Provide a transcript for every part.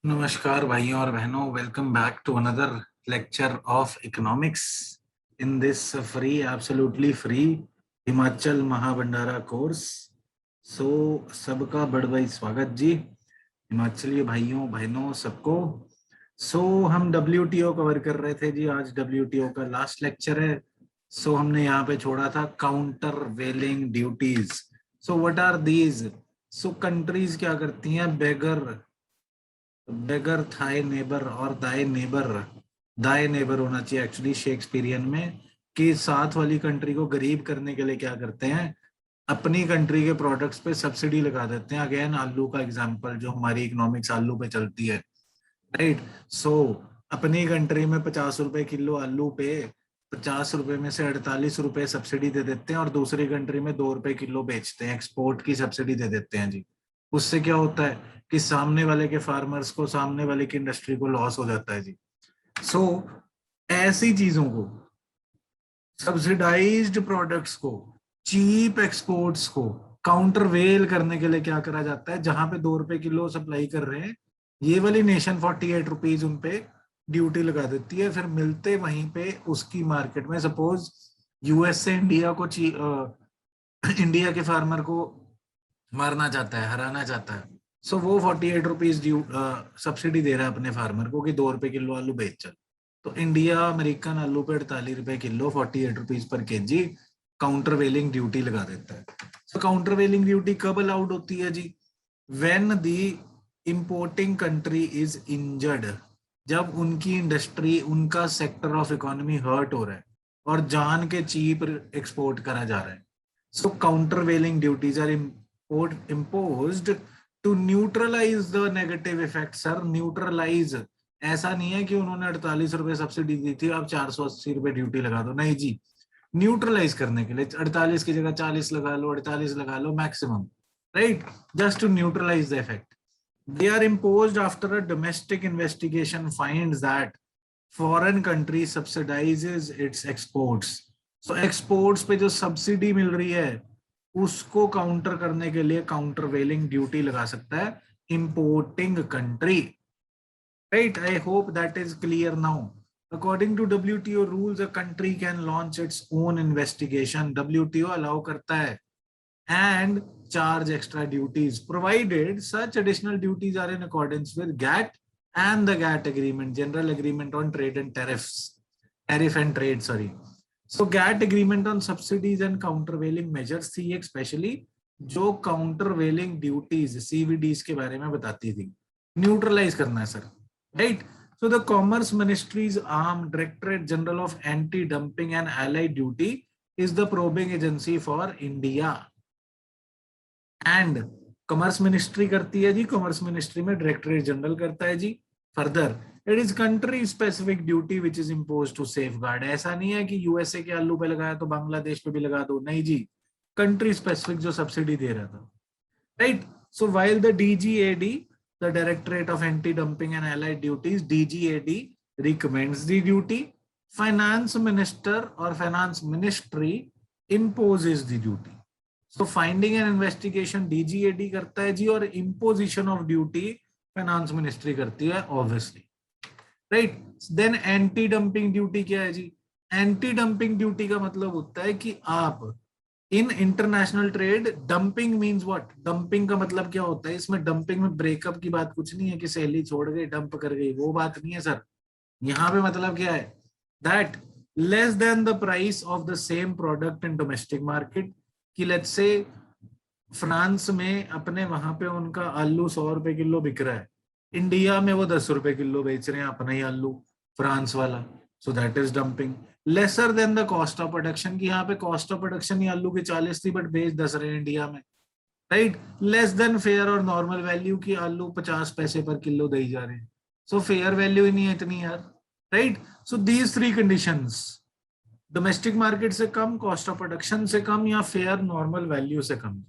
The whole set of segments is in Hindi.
नमस्कार भाइयों और बहनों, welcome back to another lecture of economics in this free, absolutely free Himachal Mahabhandara course. So सबका बड़ भाई स्वागत जी, हिमाचली भाइयों बहनों सबको। हम डब्ल्यूटीओ कवर कर रहे थे जी, आज डब्ल्यूटीओ का लास्ट लेक्चर है। हमने यहाँ पे छोड़ा था countervailing duties. What are these? Countries क्या करती हैं? बेगर बेगर थाई नेबर और दाई नेबर होना चाहिए एक्चुअली शेक्सपियरियन में, कि साथ वाली कंट्री को गरीब करने के लिए क्या करते हैं, अपनी कंट्री के प्रोडक्ट्स पे सब्सिडी लगा देते हैं। अगेन आलू का एग्जांपल, जो हमारी इकोनॉमिक्स आलू पे चलती है, राइट। सो अपनी कंट्री में 50 रुपए किलो आलू पे 50 रुपए में से 48 रुपए सब्सिडी दे देते हैं और दूसरी कंट्री में 2 रुपए किलो बेचते हैं, एक्सपोर्ट की सब्सिडी दे देते हैं जी। उससे क्या होता है कि सामने वाले के फार्मर्स को, सामने वाले की इंडस्ट्री को लॉस हो जाता है जी। सो ऐसी चीजों को, सब्सिडाइज्ड प्रोडक्ट्स को, चीप एक्सपोर्ट्स को काउंटर वेल करने के लिए क्या करा जाता है? जहां पे 2 रुपए किलो सप्लाई कर रहे हैं, ये वाली नेशन 48 रुपीज उन पे ड्यूटी लगा देती है। फिर मिलते वहीं पे उसकी मार्केट में, सपोज यूएस से इंडिया को इंडिया के फार्मर को मारना चाहता है, हराना चाहता है, वो 48 रुपीज सब्सिडी दे रहा है अपने फार्मर को कि 2 रुपए किलो आलू बेच चल। तो इंडिया अमेरिकन आलू पे 48 रुपए किलो, 48 rupees per kg countervailing duty लगा देता है। काउंटर वेलिंग ड्यूटी कब अलाउड होती है जी? When the importing country is injured, जब उनकी इंडस्ट्री, उनका सेक्टर ऑफ इकोनॉमी हर्ट हो रहा है और जान के चीप एक्सपोर्ट करा जा रहा है। Countervailing duties are imposed to neutralize the negative effect। Sir neutralise, ऐसा नहीं है कि उन्होंने 48 रुपए सब्सिडी दी थी, अब 480 रुपए ड्यूटी लगा दो, नहीं जी। न्यूट्रलाइज करने के लिए 48 की जगह 40 लगा लो, 48 लगा लो maximum, right, just to neutralise the effect. They are imposed after a domestic investigation finds that foreign country subsidizes its exports। exports पे जो सब्सिडी मिल रही है उसको काउंटर करने के लिए काउंटर वेलिंग ड्यूटी लगा सकता है importing country, right. I hope that is clear now. According to WTO rules, a country can launch its own investigation. WTO allow करता है and charge extra duties provided such additional duties are in accordance with GATT and the GATT agreement, general agreement on trade and tariff and trade, sorry। GATT agreement on subsidies and countervailing measures थी एक स्पेशली, जो countervailing duties CVDs के बारे में बताती थी। न्यूट्रलाइज करना है sir, right. So the Commerce Ministry's arm, Directorate General of Anti-Dumping and Allied Duty, is the probing agency for India। And commerce ministry करती है जी, कॉमर्स मिनिस्ट्री में डायरेक्टरेट जनरल करता है जी। Further it is country specific duty which is impose to safeguard. ऐसा नहीं है कि यूएसए के आलू पे लगाया तो बांग्लादेश पे भी लगा दो, नहीं जी, कंट्री स्पेसिफिक जो सब्सिडी दे रहा था, right. So while the DGAD, the directorate of anti dumping and allied duties, DGAD recommends the duty, finance minister और finance ministry imposes the duty. Finding and investigation DGAD करता है जी, और imposition of duty finance ministry करती है obviously, right. Then anti dumping duty क्या है जी? एंटी डंपिंग ड्यूटी का मतलब होता है कि आप in international trade, dumping means what? Dumping का मतलब क्या होता है? इसमें डंपिंग में ब्रेकअप की बात कुछ नहीं है कि सहेली छोड़ गई डंप कर गई, वो बात नहीं है सर। यहाँ पे मतलब क्या है? That less than the price of the same product in domestic market, कि लेट्स से फ्रांस में अपने वहां पे उनका आलू 100 रुपए किलो बिक रहा है, इंडिया में वो 10 रुपए किलो बेच रहे हैं अपना ही आलू, फ्रांस वाला। सो that is dumping. Lesser than the cost of production, की यहाँ पे कॉस्ट ऑफ प्रोडक्शन ही आलू की 40 थी बट बेच 10 रहे हैं इंडिया में, राइट। लेस देन फेयर और नॉर्मल वैल्यू, की आलू 50 पैसे पर किलो दे जा रहे हैं, सो फेयर वैल्यू ही नहीं है इतनी यार, right. So these three conditions, domestic market से कम, कॉस्ट ऑफ प्रोडक्शन से कम, या फेयर नॉर्मल वैल्यू से कम,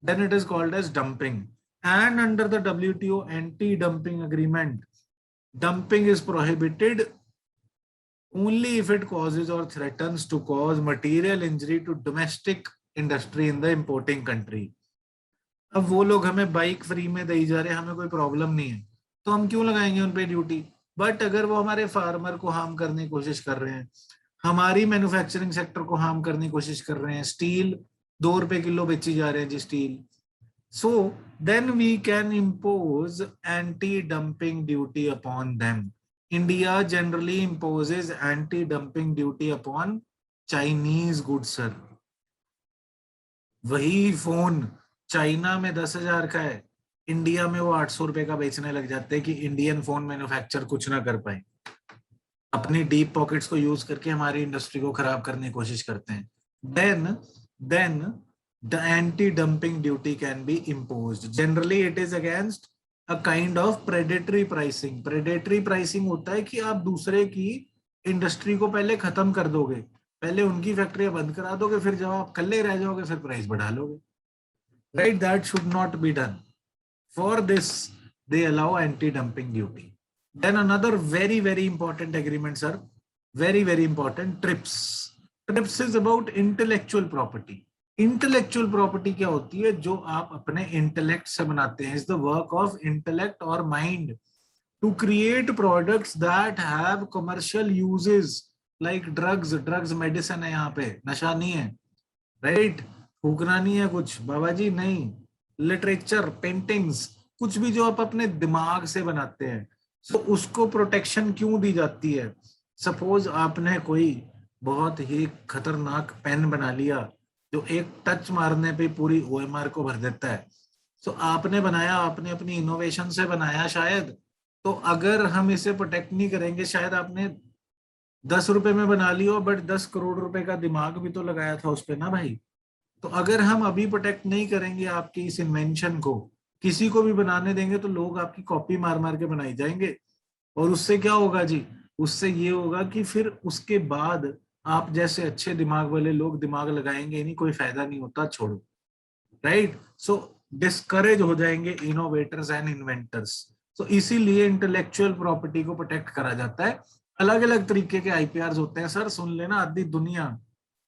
then it is called as dumping। and under the WTO anti-dumping agreement, dumping is prohibited only if it causes or threatens to cause material injury to domestic industry in the importing country। अब वो लोग हमें बाइक फ्री में दे जा रहे हैं, हमें कोई प्रॉब्लम नहीं है, तो हम क्यों लगाएंगे उन पे ड्यूटी। बट अगर वो हमारे फार्मर को हार्म करने की कोशिश कर रहे हैं, हमारी मैन्युफैक्चरिंग सेक्टर को हार्म करने की कोशिश कर रहे हैं, स्टील 2 रुपए किलो बेची जा रहे हैं जी steel, so then we can impose anti-dumping duty upon them. India generally imposes anti-dumping duty upon Chinese goods, sir. वही फोन चाइना में 10,000 का है, इंडिया में वो 800 रुपए का बेचने लग जाते हैं कि इंडियन फोन मैन्युफैक्चर कुछ ना कर पाए, अपनी डीप पॉकेट्स को यूज करके हमारी इंडस्ट्री को खराब करने की कोशिश करते हैं। Then the anti-dumping duty can be imposed. Generally, it is against a kind of predatory pricing. Predatory pricing होता है कि आप दूसरे की इंडस्ट्री को पहले खत्म कर दोगे, पहले उनकी फैक्ट्रियां बंद करा दोगे, फिर जब आप कल्ले रह जाओगे फिर प्राइस बढ़ा लोगे। Right? That should not be done. For this, they allow anti-dumping duty. Then another very, very important agreement, sir. Very, very important. TRIPS. TRIPS is about intellectual property. Intellectual property क्या होती है? जो आप अपने इंटेलेक्ट से बनाते हैं, is the work of intellect और mind to create products that have commercial uses like drugs medicine है, यहाँ पे नशा नहीं है, राइट? फूकना नहीं है कुछ बाबा जी, नहीं। लिटरेचर, पेंटिंग्स, कुछ भी जो आप अपने दिमाग से बनाते हैं, तो उसको प्रोटेक्शन क्यों दी जाती है? सपोज आपने कोई बहुत ही खतरनाक पेन बना लिया जो एक टच मारने पे पूरी OMR को भर देता है, तो आपने बनाया, आपने अपनी इनोवेशन से बनाया शायद, तो अगर हम इसे प्रोटेक्ट नहीं करेंगे, शायद आपने 10 रुपए में बना लिया, बट 10 करोड़ रुपए का दिमाग भी तो लगाया था उस पे ना भाई। तो अगर हम अभी प्रोटेक्ट नहीं करेंगे आपकी इस इन्वेंशन को, किसी को भी बनाने देंगे तो लोग आपकी कॉपी मार मार के बनाई जाएंगे, और उससे क्या होगा जी? उससे ये होगा कि फिर उसके बाद आप जैसे अच्छे दिमाग वाले लोग दिमाग लगाएंगे नहीं, कोई फायदा नहीं होता, छोड़ो, राइट? सो डिस्करेज हो जाएंगे इनोवेटर्स एंड इन्वेंटर्स। तो इसीलिए इंटेलेक्चुअल प्रॉपर्टी को प्रोटेक्ट करा जाता है। अलग अलग तरीके के IPR होते हैं सर, सुन लेना, आधी दुनिया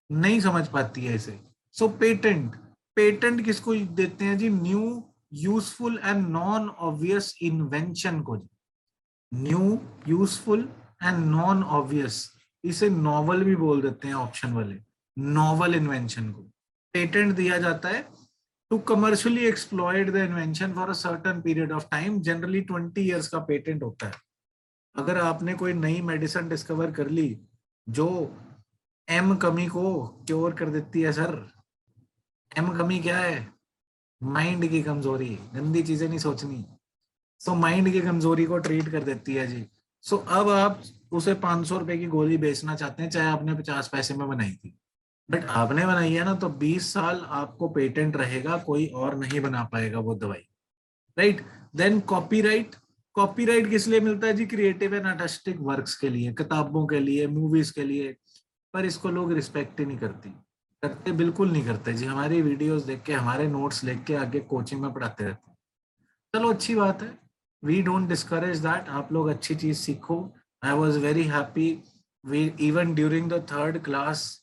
नहीं समझ पाती है इसे। सो पेटेंट किसको देते हैं जी? New, useful and non obvious invention को। New, useful and non obvious, इसे नॉवल भी बोल देते हैं ऑप्शन वाले, नॉवल इन्वेंशन को पेटेंट दिया जाता है to commercially exploit the invention for a certain period of time. Generally 20 years का पेटेंट होता है। अगर आपने कोई नई मेडिसिन डिस्कवर कर ली जो एम कमी को क्योर कर देती है सर, एम कमी क्या है? माइंड की कमजोरी, गंदी चीजें नहीं सोचनी, सो माइंड की कमजोरी को ट्रीट कर देती है जी। सो अब आप उसे 500 रुपए की गोली बेचना चाहते हैं, चाहे आपने 50 पैसे में बनाई थी, बट आपने बनाई है ना, तो 20 साल आपको पेटेंट रहेगा, कोई और नहीं बना पाएगा वो दवाई, राइट? Then copyright. कॉपीराइट किस लिए मिलता है जी? क्रिएटिव एंड आर्टिस्टिक वर्क्स के लिए, किताबों के लिए, मूवीज के लिए। पर इसको लोग रिस्पेक्ट ही नहीं करते, बिल्कुल नहीं करते जी। हमारी वीडियोस देख के, हमारे नोट्स लेके के आगे कोचिंग में पढ़ाते रहते हैं। चलो अच्छी बात है, वी डोंट डिस्करेज दैट, आप लोग अच्छी चीज सीखो। I was very happy, we even during the 3rd class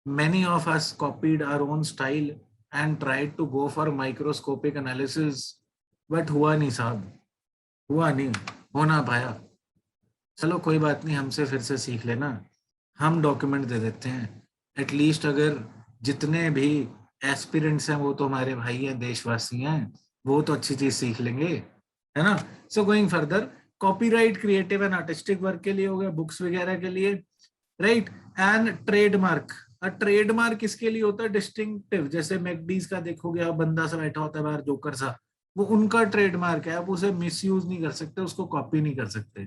many of us copied our own style and tried to go for microscopic analysis, but हुआ नहीं साहब, हुआ नहीं, हो ना पाया। चलो कोई बात नहीं, हमसे फिर से सीख लेना, हम डॉक्यूमेंट दे देते हैं एटलीस्ट। अगर जितने भी एस्पिरेंट्स हैं वो तो हमारे भाई हैं, देशवासी हैं, वो तो अच्छी चीज सीख लेंगे, है ना? So going further, copyright creative and artistic work के लिए हो गया, बुक्स वगैरह के लिए, राइट? And trademark. ट्रेडमार्क किसके लिए होता है? डिस्टिंक्टिव, जैसे मैकडीज का देखोगे आप, बंदा सा बैठा होता है बाहर, जोकर सा, वो उनका ट्रेडमार्क है। आप उसे मिसयूज नहीं कर सकते, उसको कॉपी नहीं कर सकते,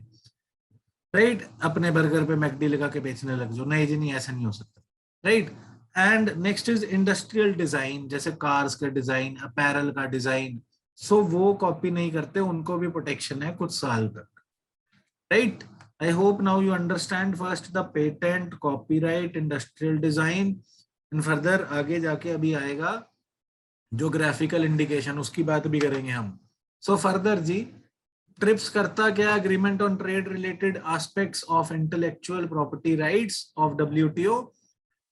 राइट? अपने बर्गर पे मैकडी लगा के बेचने लग जाओ, नहीं जी नहीं, ऐसा नहीं हो सकता, right? And next is industrial design, जैसे कार्स का डिजाइन, अपैरल का डिजाइन, सो वो कॉपी नहीं करते, उनको भी प्रोटेक्शन है कुछ साल तक, right? I hope now you understand first the patent, copyright, industrial design, and further आगे जाके अभी आएगा जो ग्राफिकल इंडिकेशन, उसकी बात भी करेंगे हम। सो फर्दर जी, ट्रिप्स करता क्या? Agreement on trade related aspects of intellectual property rights of WTO।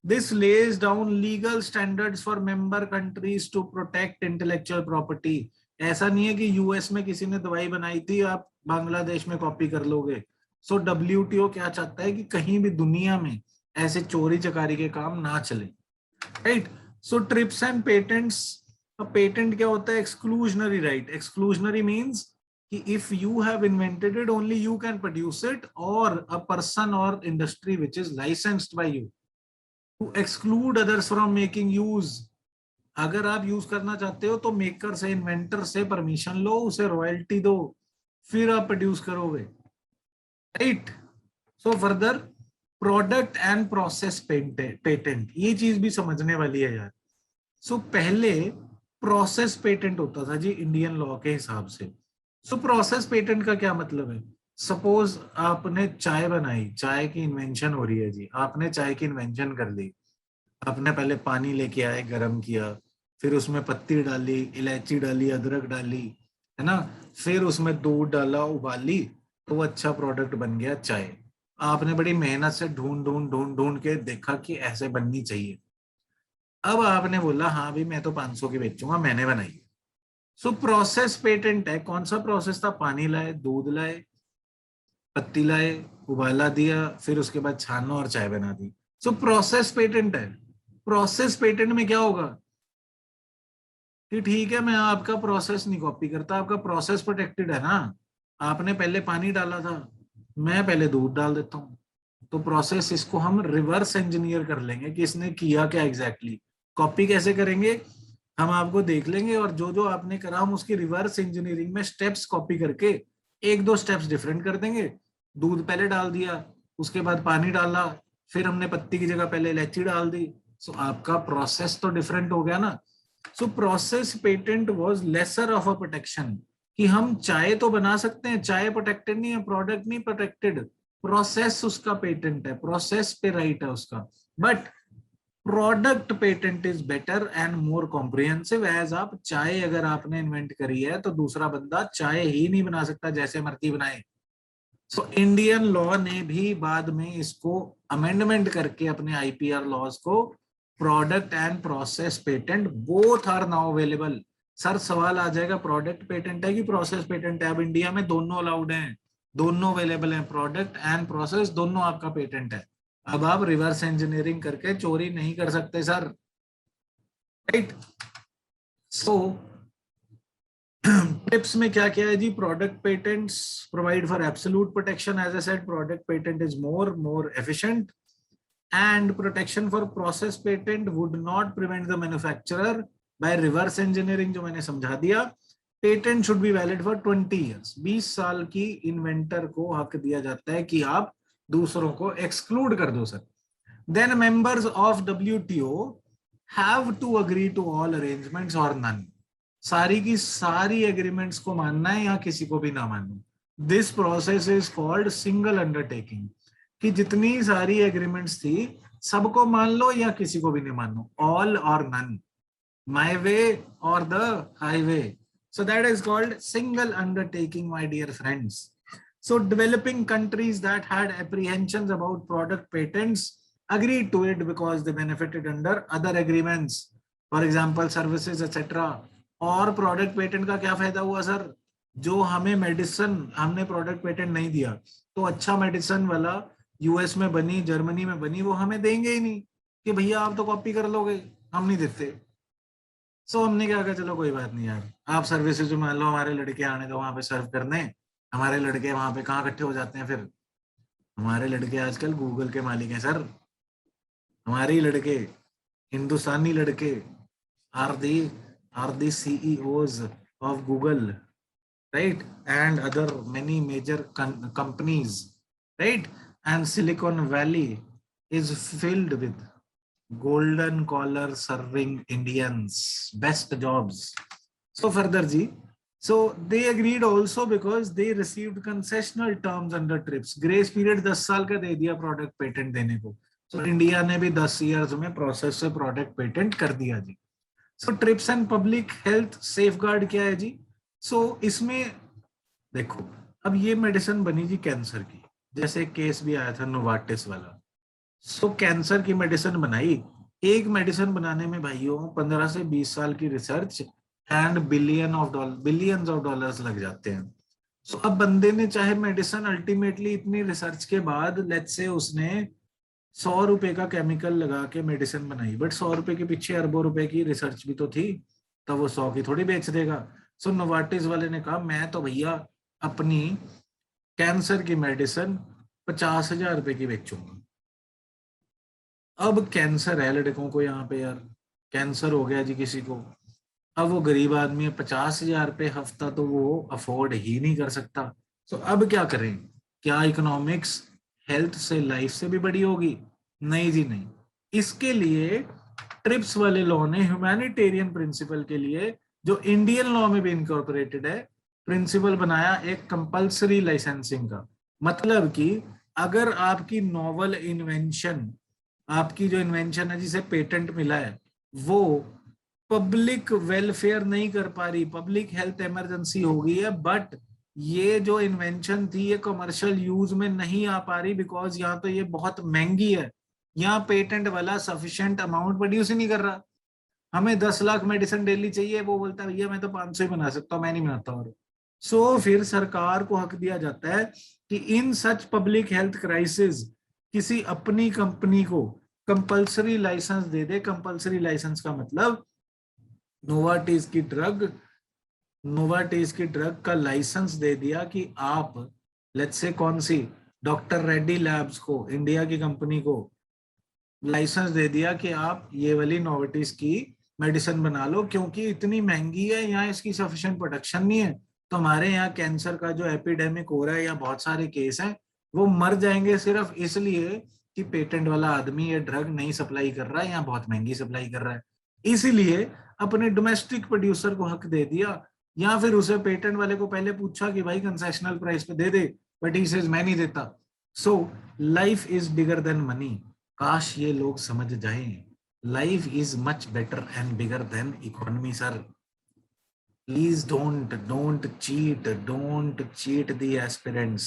This lays down legal standards for member countries to protect intellectual property. ऐसा नहीं है कि US में किसी ने दवाई बनाई थी, आप बांग्लादेश में कॉपी कर लोगे। सो WTO क्या चाहता है कि कहीं भी दुनिया में ऐसे चोरी चकारी के काम ना चले, right. So TRIPS and patents, patent क्या होता है? Exclusionary right. एक्सक्लूजनरी मीन्स कि if you have invented it only you can produce it, और अ पर्सन और industry which is licensed by you to exclude others from making use. अगर आप यूज करना चाहते हो तो मेकर से, इन्वेंटर से परमिशन लो, उसे रॉयल्टी दो, फिर आप प्रोड्यूस करोगे, right. So further product and process patent, ये चीज भी समझने वाली है यार। सो पहले प्रोसेस पेटेंट होता था जी इंडियन लॉ के हिसाब से। सो प्रोसेस पेटेंट का क्या मतलब है? सपोज आपने चाय बनाई, चाय की इन्वेंशन हो रही है जी, आपने चाय की इन्वेंशन कर ली। आपने पहले पानी लेके आए, गर्म किया, फिर उसमें पत्ती डाली, इलायची डाली, अदरक डाली, है ना, फिर उसमें दूध डाला, उबाली, तो वो अच्छा प्रोडक्ट बन गया चाय। आपने बड़ी मेहनत से ढूंढ ढूंढ ढूंढ ढूंढ के देखा कि ऐसे बननी चाहिए। अब आपने बोला हाँ भाई मैं तो 500 की बेचूंगा, मैंने बनाई। सो प्रोसेस पेटेंट है। कौन सा प्रोसेस था? पानी लाए, दूध लाए, पत्ती लाए, उबाला दिया, फिर उसके बाद छाना और चाय बना दी। सो प्रोसेस पेटेंट है। प्रोसेस पेटेंट में क्या होगा कि ठीक है मैं आपका प्रोसेस नहीं कॉपी करता, आपका प्रोसेस प्रोटेक्टेड है ना। आपने पहले पानी डाला था, मैं पहले दूध डाल देता हूँ, तो प्रोसेस इसको हम रिवर्स इंजीनियर कर लेंगे कि इसने किया क्या एग्जैक्टली। कॉपी कैसे करेंगे? हम आपको देख लेंगे और जो जो आपने करा हम उसकी रिवर्स इंजीनियरिंग में स्टेप्स कॉपी करके एक दो स्टेप्स डिफरेंट कर देंगे। दूध पहले डाल दिया, उसके बाद पानी डाला, फिर हमने पत्ती की जगह पहले इलायची डाल दी। सो आपका प्रोसेस तो डिफरेंट हो गया ना। So process patent was lesser of a protection, कि हम चाय तो बना सकते हैं, चाय प्रोटेक्टेड नहीं है, प्रोडक्ट नहीं प्रोटेक्टेड, प्रोसेस उसका पेटेंट है, प्रोसेस पे राइट है उसका। But product patent is better and more comprehensive. As आप चाय अगर आपने इन्वेंट करी है तो दूसरा बंदा चाय ही नहीं बना सकता जैसे मर्जी बनाए। सो इंडियन लॉ ने भी बाद में इसको अमेंडमेंट करके अपने IPR लॉज को product and process patent both are now available. Sir सवाल आ जाएगा प्रोडक्ट पेटेंट है कि प्रोसेस पेटेंट है? अब इंडिया में दोनों अलाउड हैं, दोनों अवेलेबल हैं, प्रोडक्ट एंड प्रोसेस दोनों आपका पेटेंट है। अब आप रिवर्स इंजीनियरिंग करके चोरी नहीं कर सकते सर, राइट। सो टिप्स में क्या क्या है जी? Product patents provide for absolute protection, as I said product patent is more efficient, and protection for process patent would not prevent the manufacturer by reverse engineering, जो मैंने समझा दिया। Patent should be valid for 20 years, 20 साल की इन्वेंटर को हक दिया जाता है कि आप दूसरों को एक्सक्लूड कर दो sir. Then members of WTO have to agree to all arrangements or none, सारी की सारी एग्रीमेंट्स को मानना है या किसी को भी ना मानना। This process is called single undertaking, कि जितनी सारी एग्रीमेंट्स थी सबको मान लो या किसी को भी नहीं मानो, ऑल और none, my way or the highway. So that is called single undertaking my dear friends. So developing countries that had apprehensions about product patents agreed to it because they benefited under other agreements, for example services etc. और प्रोडक्ट पेटेंट का क्या फायदा हुआ सर? जो हमें मेडिसिन, हमने प्रोडक्ट पेटेंट नहीं दिया तो अच्छा मेडिसिन वाला US में बनी, जर्मनी में बनी, वो हमें देंगे ही नहीं कि भैया आप तो कॉपी कर लोगे, हम नहीं देते। सो हमने क्या कहा चलो कोई बात नहीं यार, आप सर्विसेज में मान लो हमारे लड़के आने दो वहां पे सर्व करने। हमारे लड़के वहां पे कहाँ इकट्ठे हो जाते हैं फिर? हमारे लड़के आजकल गूगल के मालिक हैं सर। हमारे ही लड़के, हिंदुस्तानी लड़के are the CEOs of Google, right, and other many major companies, right, and Silicon Valley is filled with golden collar serving Indians, best jobs. So further जी, so they agreed also because they received concessional terms under TRIPS. Grace period 10 साल का दे दिया प्रोडक्ट पेटेंट देने को। So इंडिया ने भी 10 years में प्रोसेस से प्रोडक्ट पेटेंट कर दिया जी। So TRIPS and public health safeguard क्या है जी? सो इसमें देखो, अब ये मेडिसिन बनी जी कैंसर की, जैसे केस भी आया था नोवार्टिस वाला। सो कैंसर की मेडिसिन बनाई, एक मेडिसिन बनाने में भाइयों 15 से 20 साल की research and billions of dollars लग जाते हैं। सो अब बंदे ने चाहे मेडिसिन अल्टीमेटली इतनी रिसर्च के बाद लेट्स से उसने 100 रुपए का केमिकल लगा के मेडिसिन बनाई, बट 100 रुपए के पीछे अरबों रुपए की रिसर्च भी तो थी, तब वो 100 की थोड़ी बेच देगा। सो नोवार्टिस वाले ने कहा मैं तो भैया अपनी कैंसर की मेडिसिन 50,000 रुपए की बेचूंगा। अब कैंसर है लड़कों को यहाँ पे यार, कैंसर हो गया जी किसी को, अब वो गरीब आदमी है, 50,000 रुपये हफ्ता तो वो अफोर्ड ही नहीं कर सकता। तो अब क्या करें? क्या इकोनॉमिक्स हेल्थ से, लाइफ से भी बड़ी होगी? नहीं जी नहीं। इसके लिए ट्रिप्स वाले लॉ ने ह्यूमैनिटेरियन प्रिंसिपल के लिए, जो इंडियन लॉ में भी इनकॉर्पोरेटेड है, प्रिंसिपल बनाया एक कंपल्सरी लाइसेंसिंग का। मतलब कि अगर आपकी नॉवल इन्वेंशन, आपकी जो इन्वेंशन है जिसे पेटेंट मिला है, वो पब्लिक वेलफेयर नहीं कर पा रही, पब्लिक हेल्थ इमरजेंसी हो गई है, बट ये जो इन्वेंशन थी ये कमर्शियल यूज में नहीं आ पा रही बिकॉज यहाँ तो ये बहुत महंगी है, यहाँ पेटेंट वाला सफिशिएंट अमाउंट प्रोड्यूस ही नहीं कर रहा, हमें 10 लाख मेडिसिन डेली चाहिए, वो बोलता है भैया मैं तो 500 ही बना सकता हूँ, मैं नहीं बनाता। और सो फिर सरकार को हक दिया जाता है कि इन सच पब्लिक हेल्थ क्राइसिस किसी अपनी कंपनी को कंपल्सरी लाइसेंस दे दे। कंपल्सरी लाइसेंस का मतलब नोवार्टिस की ड्रग का लाइसेंस दे दिया कि आप लेट्स से कौन सी, डॉक्टर रेड्डी लैब्स को, इंडिया की कंपनी को लाइसेंस दे दिया कि आप ये वाली नोवार्टिस की मेडिसिन बना लो, क्योंकि इतनी महंगी है, यहाँ इसकी सफिशिएंट प्रोडक्शन नहीं है, तो हमारे यहाँ कैंसर का जो एपिडेमिक हो रहा है या बहुत सारे केस हैं वो मर जाएंगे सिर्फ इसलिए कि पेटेंट वाला आदमी ये ड्रग नहीं सप्लाई कर रहा है या बहुत महंगी सप्लाई कर रहा है। इसीलिए अपने डोमेस्टिक प्रोड्यूसर को हक दे दिया, या फिर उसे पेटेंट वाले को पहले पूछा कि भाई कंसेशनल प्राइस पे दे दे, बट ही सेज मैं नहीं देता। So life is bigger than money. काश ये लोग समझ जाएं, life is much better and bigger than economy sir. Please don't cheat the aspirants.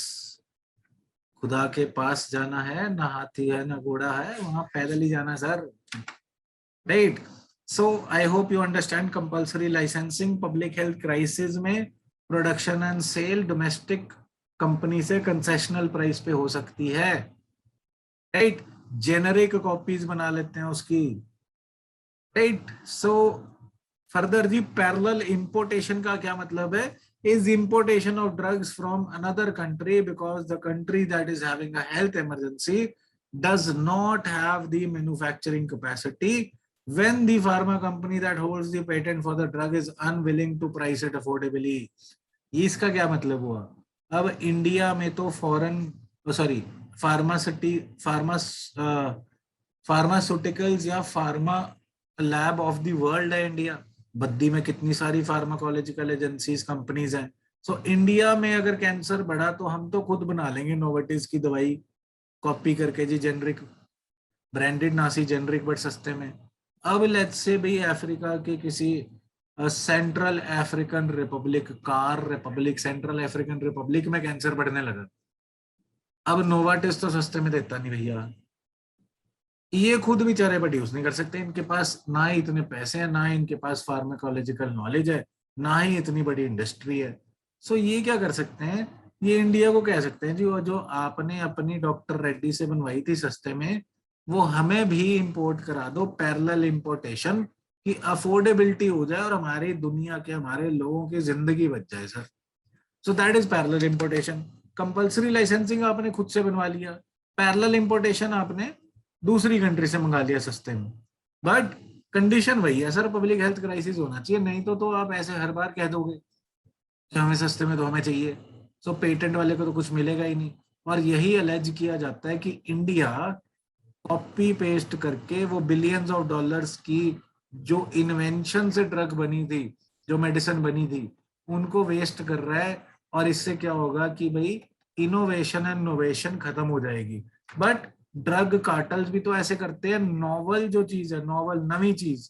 खुदा के पास जाना है, ना हाथी है ना घोड़ा है, वहां पैदल ही जाना sir, right? So I hope you understand compulsory licensing public health crisis में production and sale domestic company से कंसेशनल प्राइस पे हो सकती है, राइट? जेनरिक कॉपीज बना लेते हैं उसकी, राइट? सो फर्दर जी पैरेलल इंपोर्टेशन का क्या मतलब है? is importation of drugs from another country because the country that is having a health emergency does not have the manufacturing capacity when the pharma company that holds the patent for the drug is unwilling to price it affordably। इसका क्या मतलब हुआ? अब इंडिया में तो फॉरेन सॉरी फार्मास्यूटिकल्स या pharma lab of the world है इंडिया। बद्दी में कितनी सारी फार्माकोलॉजिकल एजेंसीज कंपनीज हैं। सो इंडिया में अगर कैंसर बढ़ा तो हम तो खुद बना लेंगे नोवार्टिस की दवाई कॉपी करके जी, जेनरिक, ब्रांडेड ना सी जेनरिक बट सस्ते में। अब लेट्स से भाई अफ्रीका के किसी central African Republic central African Republic में कैंसर बढ़ने लगा, अब नोवार्टिस तो सस्ते में देता नहीं भैया, ये खुद बेचारे प्रोड्यूस नहीं कर सकते, इनके पास ना ही इतने पैसे हैं, ना ही इनके पास फार्माकोलॉजिकल नॉलेज है, ना ही इतनी बड़ी इंडस्ट्री है। सो ये क्या कर सकते हैं, ये इंडिया को कह सकते हैं जी वो जो आपने अपनी डॉक्टर रेड्डी से बनवाई थी सस्ते में, वो हमें भी इंपोर्ट करा दो, पैरेलल इंपोर्टेशन, की अफोर्डेबिलिटी हो जाए और हमारी दुनिया के, हमारे लोगों की जिंदगी बच जाए sir. So that is parallel importation. Compulsory licensing आपने खुद से बनवा लिया, पैरेलल इंपोर्टेशन आपने दूसरी कंट्री से मंगा लिया सस्ते में, बट कंडीशन वही है सर, पब्लिक हेल्थ क्राइसिस होना चाहिए, नहीं तो आप ऐसे हर बार कह दोगे कि हमें सस्ते में तो हमें चाहिए, सो पेटेंट वाले को तो कुछ मिलेगा ही नहीं। और यही अलेज किया जाता है कि इंडिया कॉपी पेस्ट करके वो बिलियंस ऑफ डॉलर्स की जो इन्वेंशन से ड्रग बनी थी, जो मेडिसिन बनी थी, उनको वेस्ट कर रहा है। और इससे क्या होगा कि भाई इनोवेशन एंड नोवेशन खत्म हो जाएगी। बट ड्रग कार्टल्स भी तो ऐसे करते हैं, नॉवल जो चीज है, नॉवल नवी चीज,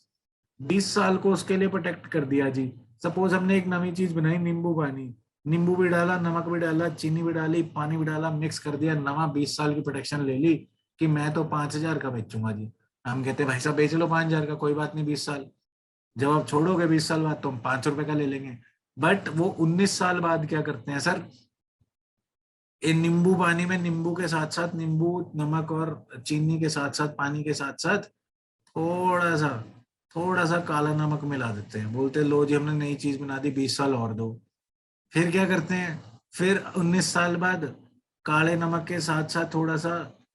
20 साल को उसके लिए प्रोटेक्ट कर दिया जी। सपोज हमने एक नवी चीज बनाई, नींबू पानी, नींबू भी डाला, नमक भी डाला, चीनी भी डाली, पानी भी डाला, मिक्स कर दिया, नवा 20 साल की प्रोटेक्शन ले ली कि मैं तो 5,000 का बेचूंगा जी। हम कहते हैं भाई साहब बेच लो 5,000 का, कोई बात नहीं 20 साल, जब आप छोड़ोगे 20 साल बाद तो हम 5 रुपए का ले लेंगे। बट वो 19 साल बाद क्या करते हैं सर, ये नींबू पानी में नींबू के साथ साथ नींबू, नमक और चीनी के साथ साथ, पानी के साथ साथ थोड़ा सा थोड़ा सा काला नमक मिला देते हैं, बोलते हैं लो जी हमने नई चीज बना दी, 20 साल और दो। फिर क्या करते हैं, फिर 19 साल बाद काले नमक के साथ साथ थोड़ा सा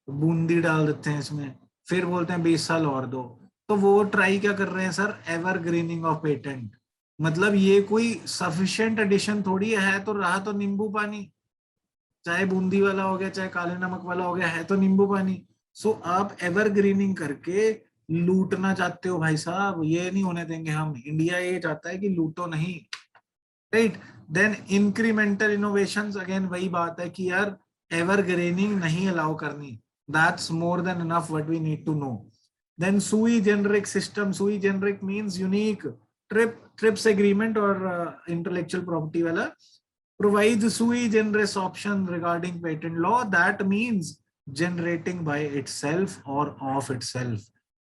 बूंदी डाल देते हैं इसमें, फिर बोलते हैं 20 साल और दो। तो वो ट्राई क्या कर रहे हैं सर, एवरग्रीनिंग ऑफ पेटेंट। मतलब ये कोई सफिशिएंट एडिशन थोड़ी है, तो रहा तो नींबू पानी, चाहे बूंदी वाला हो गया चाहे काले नमक वाला हो गया, है तो नींबू पानी। सो आप एवरग्रीनिंग करके लूटना चाहते हो भाई साहब, ये नहीं होने देंगे हम। इंडिया ये चाहता है कि लूटो नहीं, right. Then incremental innovations, again वही बात है कि यार एवरग्रीनिंग नहीं अलाउ करनी, that's more than enough what we need to know. Then sui generis system, sui generis means unique, TRIPS agreement और इंटेलेक्चुअल प्रॉपर्टी वाला provides sui generis option regarding patent law, that means generating by itself or of itself,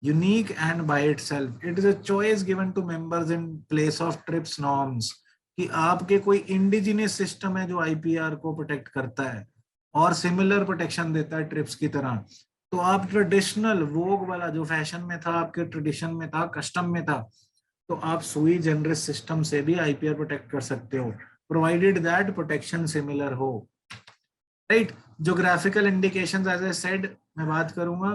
unique and by itself. It is a choice given to members in place of TRIPS norms कि आपके कोई इंडिजिनियस सिस्टम है जो आईपीआर को प्रोटेक्ट करता है और सिमिलर प्रोटेक्शन देता है ट्रिप्स की तरह, तो आप ट्रेडिशनल वोग वाला जो फैशन में था, आपके ट्रेडिशन में था, कस्टम में था, तो आप सुई जनरस सिस्टम से भी आईपीआर प्रोटेक्ट कर सकते हो, प्रोवाइडेड दैट प्रोटेक्शन सिमिलर हो, right. Geographical indications as I said मैं बात करूंगा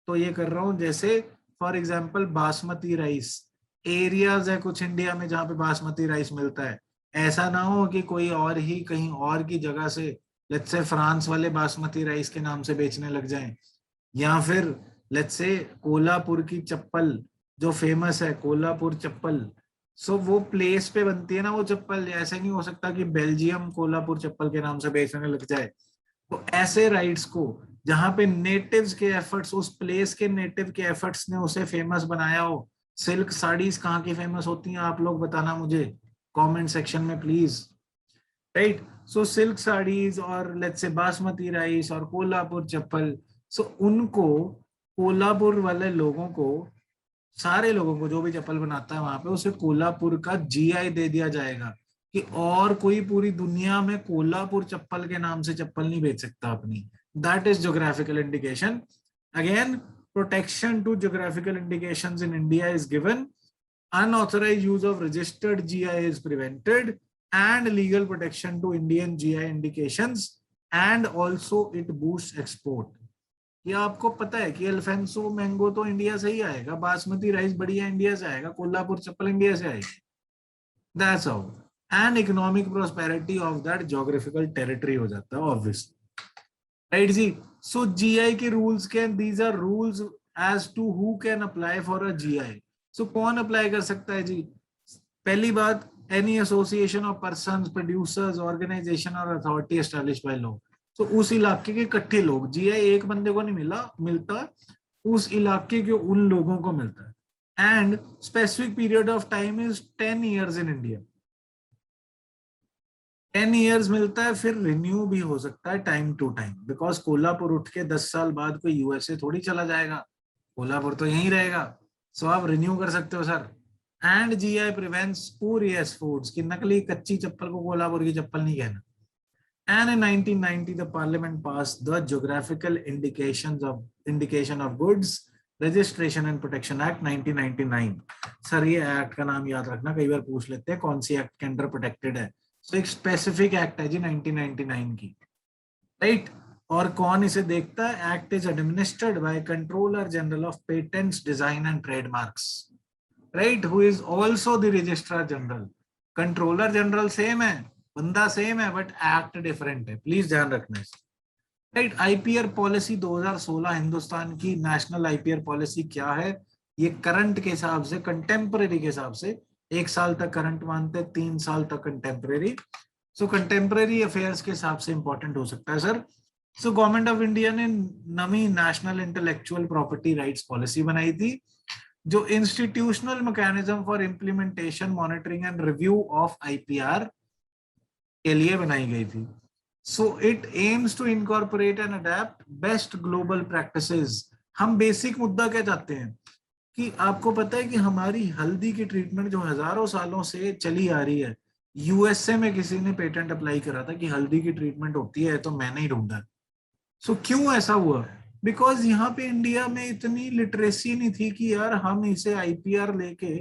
तो ये कर रहा हूं, जैसे for example basmati rice, areas है कुछ इंडिया में जहां पे बासमती राइस मिलता है, ऐसा ना हो कि कोई और ही कहीं और की जगह से, लेट्स से फ्रांस वाले बासमती राइस के नाम से बेचने लग जाएं, या फिर लेट्स से कोल्हापुर की चप्पल जो फेमस है, कोल्हापुर चप्पल, सो वो प्लेस पे बनती है ना वो चप्पल, ऐसे नहीं हो सकता कि बेल्जियम कोल्हापुर चप्पल के नाम से बेचने लग जाए। तो ऐसे राइट्स को जहां पे नेटिव्स के एफर्ट्स, उस प्लेस के नेटिव के एफर्ट्स ने उसे फेमस बनाया हो। सिल्क साड़ीज कहाँ की फेमस होती हैं आप लोग बताना मुझे कमेंट सेक्शन में please, right. So silk saris और लेट्स से बासमती राइस और कोल्हापुर चप्पल, सो उनको, कोल्हापुर वाले लोगों को, सारे लोगों को जो भी चप्पल बनाता है वहां पे, उसे कोल्हापुर का जीआई दे दिया जाएगा कि और कोई पूरी दुनिया में कोल्हापुर चप्पल के नाम से चप्पल नहीं बेच सकता अपनी। That is geographical indication. Again protection to geographical indications in India is given, unauthorized use of registered GI is prevented, and legal protection to Indian GI indications, and also it boosts export। ये आपको पता है कि अल्फेंसो मैंगो तो इंडिया से ही आएगा, बासमती राइस बढ़िया इंडिया से आएगा, कोल्हापुर चप्पल इंडिया से आएगी, that's how. And economic prosperity of that geographical territory हो जाता है ऑब्वियसली, राइट जी। सो जीआई के rules can, these are rules as to who can apply for a GI. So कौन अप्लाई कर सकता है जी, पहली बात, any association of persons, producers, organization और अथॉरिटी एस्टैब्लिश्ड बाय लॉ। तो उस इलाके के इकट्ठे लोग, जीआई एक बंदे को नहीं मिलता, उस इलाके के उन लोगों को मिलता है। And specific period of time is 10 years in India, 10 years मिलता है, फिर रिन्यू भी हो सकता है time to time, because Kolhapur उठ के 10 साल बाद कोई यूएसए थोड़ी चला जाएगा, कोल्हापुर तो यहीं रहेगा, सो आप रिन्यू कर सकते हो sir. And GI prevents spurious foods, की नकली कच्ची चप्पल को कोल्हापुर की चप्पल नहीं कहना। And in 1990, the Parliament passed the Geographical Indication of Goods Registration and Protection Act 1999। Sir ये एक्ट का नाम याद रखना, कई बार पूछ लेते हैं कौन सी एक्ट के अंडर प्रोटेक्टेड है। तो एक स्पेसिफिक एक्ट है जी 1999 की, राइट। और कौन इसे देखता है, act is administered by controller general of patents, design and trademarks, right, who is also the registrar general. Controller general same है, बंदा सेम है, बट एक्ट डिफरेंट है, प्लीज ध्यान रखना है, राइट। आईपीआर पॉलिसी 2016 हिंदुस्तान की नेशनल आईपीआर पॉलिसी क्या है, ये करंट के हिसाब से, कंटेम्परेरी के हिसाब से, 1 साल तक करंट मानते हैं, 3 साल तक कंटेम्परेरी। सो कंटेम्परेरी अफेयर्स के हिसाब से इंपॉर्टेंट हो सकता है sir. So government of India ने नवी national intellectual property rights policy बनाई थी, जो institutional mechanism for implementation, monitoring and review of IPR के लिए बनाई गई थी। So it aims to incorporate and adapt best global practices. हम बेसिक मुद्दा क्या चाहते हैं कि आपको पता है कि हमारी हल्दी की ट्रीटमेंट जो हजारों सालों से चली आ रही है, यूएसए में किसी ने पेटेंट अप्लाई करा था कि हल्दी की ट्रीटमेंट होती है, तो मैंने ही ढूंढा। सो क्यों ऐसा हुआ? बिकॉज यहाँ पे इंडिया में इतनी लिटरेसी नहीं थी कि यार हम इसे आईपीआर लेके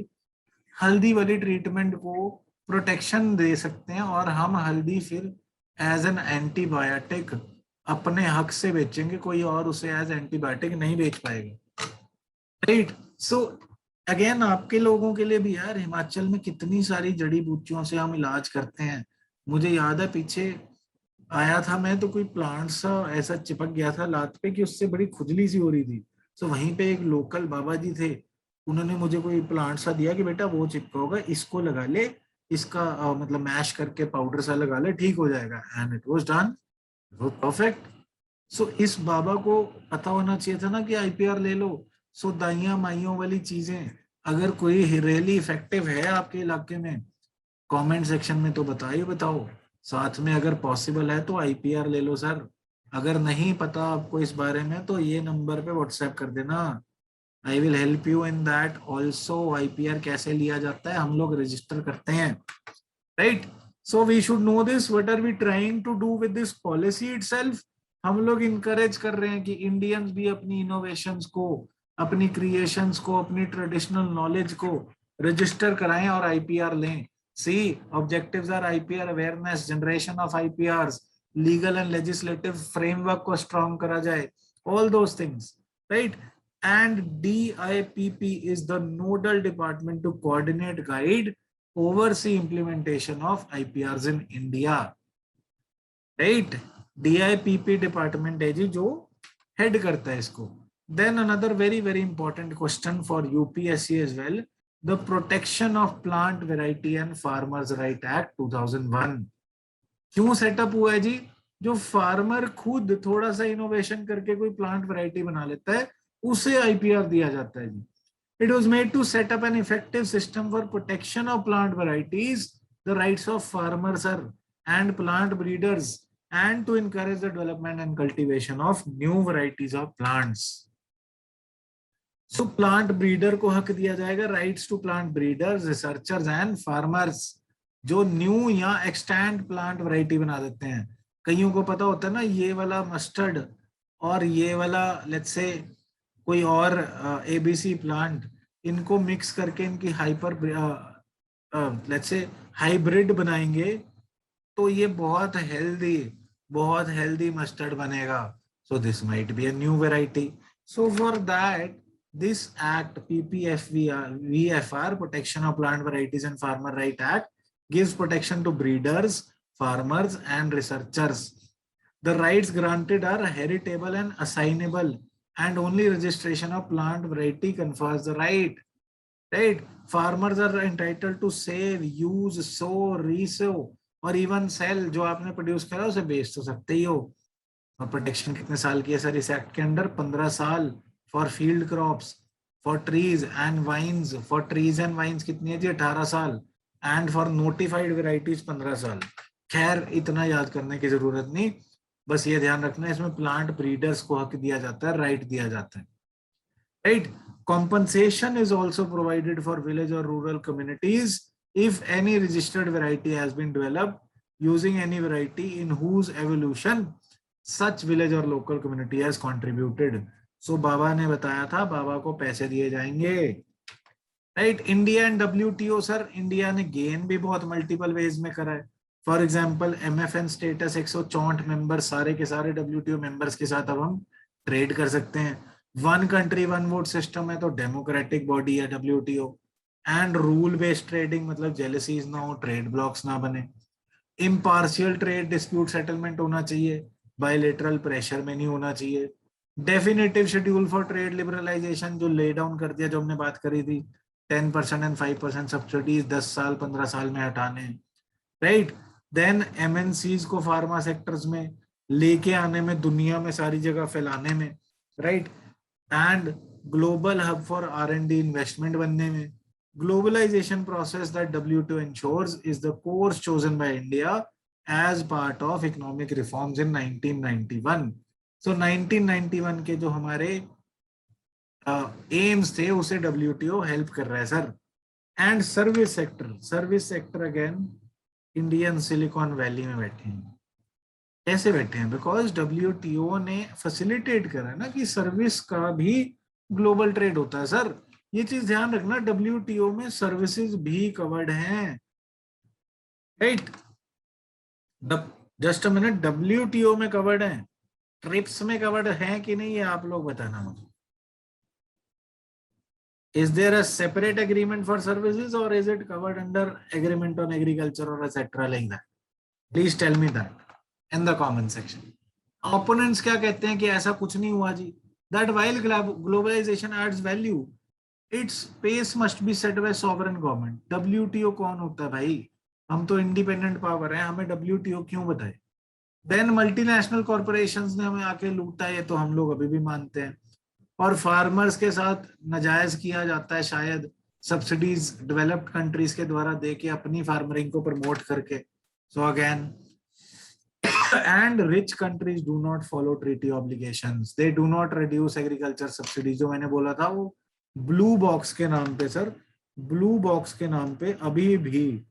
हल्दी वाली ट्रीटमेंट को प्रोटेक्शन दे सकते हैं, और हम हल्दी फिर एज एन एंटीबायोटिक अपने हक से बेचेंगे, कोई और उसे एज एंटीबायोटिक नहीं बेच पाएगा, राइट? सो अगेन आपके लोगों के लिए भी यार, हिमाचल में कितनी सारी जड़ी बूटियों से हम इलाज करते हैं। मुझे याद है पीछे आया था मैं, तो कोई प्लांट सा ऐसा चिपक गया था लात पे कि उससे बड़ी खुजली सी हो रही थी। तो वहीं पे एक लोकल बाबा जी थे, उन्होंने मुझे कोई प्लांट सा दिया कि बेटा वो चिपका होगा, इसको लगा ले, इसका मतलब मैश करके पाउडर सा लगा ले, ठीक हो जाएगा। And it was done, perfect. So इस बाबा को पता होना चाहिए था ना कि आईपीआर ले लो। सो दाइयां माइयों वाली चीजें अगर कोई रियली इफेक्टिव है आपके इलाके में, कमेंट सेक्शन में तो बताइए, बताओ। साथ में अगर पॉसिबल है तो आईपीआर ले लो सर। अगर नहीं पता आपको इस बारे में तो ये नंबर पे व्हाट्सएप कर देना, I will help you in that also. IPR कैसे लिया जाता है, हम लोग रजिस्टर करते हैं, right? So we should know this, what are we trying to do with this policy itself. हम लोग इनकरेज कर रहे हैं कि इंडियंस भी अपनी इनोवेशंस को, अपनी क्रिएशंस को, अपनी ट्रेडिशनल नॉलेज को रजिस्टर कराएं और आईपीआर लें। See objectives are IPR awareness, generation of IPRs, legal and legislative framework को स्ट्रॉन्ग करा जाए, all those things, right? And DIPP is the nodal department to coordinate, guide, oversee implementation of IPRs in India, right? DIPP department है जी जो head करता है इसको। Then another very very important question for UPSC as well, the Protection of Plant Variety and Farmers Right Act 2001 क्यों सेटअप हुआ है जी? जो फार्मर खुद थोड़ा सा इनोवेशन करके कोई प्लांट वैरायटी बना लेता है, उसे आईपीआर दिया जाता है जी। It was made to set up an effective system for protection of plant varieties, the rights of farmers and plant breeders, and to encourage the development and cultivation of new varieties of plants. So plant breeder को हक दिया जाएगा, rights to plant breeders, researchers and farmers, जो न्यू या एक्सटेंड प्लांट वैरायटी बना देते हैं। कईयों को पता होता है ना, ये वाला मस्टर्ड और ये वाला लेट्स से कोई और एबीसी प्लांट, इनको मिक्स करके इनकी हाइपर लेट्स से हाइब्रिड बनाएंगे, तो ये बहुत हेल्दी मस्टर्ड बनेगा। So this might be a new variety. So for that this act PPFVFR, Protection of Plant Varieties and Farmer Right Act, gives protection to breeders, farmers and researchers. The rights granted are heritable and assignable, and only registration of plant variety confers the right. Right? Farmers are entitled to save, use, sow, resow और इवन सेल, जो आपने प्रोड्यूस करा उसे बेच तो सकते ही हो। और प्रोटेक्शन कितने साल की है सर इस एक्ट के अंदर? 15 साल for field crops, for trees and vines, for trees and vines कितनी है जी? 18 साल, एंड फॉर नोटिफाइड वेराइटीज 15 साल। खैर इतना याद करने की जरूरत नहीं, बस ये ध्यान रखना है इसमें प्लांट ब्रीडर्स को हक दिया जाता है, राइट दिया जाता है, right? Compensation is also provided for village or rural communities if any registered variety has been developed using any variety in whose evolution such village or local community has contributed. So बाबा ने बताया था, बाबा को पैसे दिए जाएंगे, right? India and WTO sir, India ने गेन भी बहुत मल्टीपल वेज में करा है। For example MFN status, 164 member सारे के सारे WTO मेंबर्स के साथ अब हम ट्रेड कर सकते हैं। One country one vote system है, तो डेमोक्रेटिक बॉडी है WTO। And rule based trading, मतलब जेलसीज ना हो, ट्रेड ब्लॉक्स ना बने। इम्पार्शियल ट्रेड डिस्प्यूट सेटलमेंट होना चाहिए, बायलेटरल प्रेशर में नहीं होना चाहिए। Definitive schedule for trade liberalisation, जो ले डाउन कर दिया, जो हमने बात करी थी, 10% एंड 5% सब्सिडीज 10 साल 15 साल में हटाने, राइट? देन MNCs को फार्मा सेक्टर्स में लेके आने में, दुनिया में सारी जगह फैलाने में, right? And global hub for R&D investment बनने में। Globalization process that WTO ensures is the course chosen by India as part of economic reforms in 1991. So 1991 के जो हमारे एम्स थे उसे WTO हेल्प कर रहा है sir. And service sector again Indian silicon valley में बैठे हैं। कैसे बैठे हैं? बिकॉज WTO ने फैसिलिटेट करा ना कि सर्विस का भी ग्लोबल ट्रेड होता है सर। ये चीज ध्यान रखना, WTO में सर्विसेज भी कवर्ड हैं, right? Just a minute, WTO में कवर्ड है, ट्रिप्स में कवर्ड है कि नहीं, ये आप लोग बताना मुझे। Is there a separate agreement for services or is it covered under agreement on agriculture or etc. like that? Please tell me that in the comment section. Opponents क्या कहते हैं कि ऐसा कुछ नहीं हुआ जी। That while globalization adds value, its pace must be set by sovereign government. WTO कौन होता है भाई? हम तो इंडिपेंडेंट पावर है, हमें WTO क्यों बताए? देन मल्टीनेशनल कॉर्पोरेशंस ने हमें आके लूटा, ये तो हम लोग अभी भी मानते हैं। और फार्मर्स के साथ नाजायज किया जाता है शायद, सब्सिडीज डेवलप्ड कंट्रीज के द्वारा दे के अपनी फार्मरिंग को प्रमोट करके। So again, and rich countries do not follow treaty obligations, they do not reduce agriculture subsidies. जो मैंने बोला था वो ब्लू बॉक्स के नाम पे सर, ब्लू बॉक्स के नाम पे अभी भी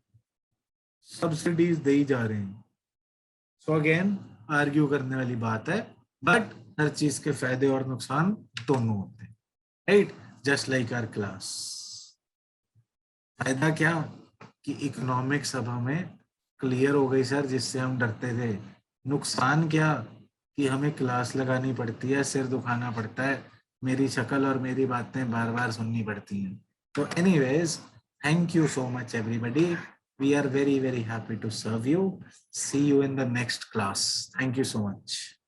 सब्सिडीज दी जा रही हैं। सो अगेन आर्ग्यू करने वाली बात है, बट हर चीज के फायदे और नुकसान दोनों होते हैं, right? Just like our class. फायदा क्या कि इकोनॉमिक्स अब हमें क्लियर हो गई सर, जिससे हम डरते थे। नुकसान क्या कि हमें क्लास लगानी पड़ती है, सिर दुखाना पड़ता है, मेरी शक्ल और मेरी बातें बार बार सुननी पड़ती हैं। तो anyways, thank you so much everybody. We are very, very happy to serve you. See you in the next class. Thank you so much.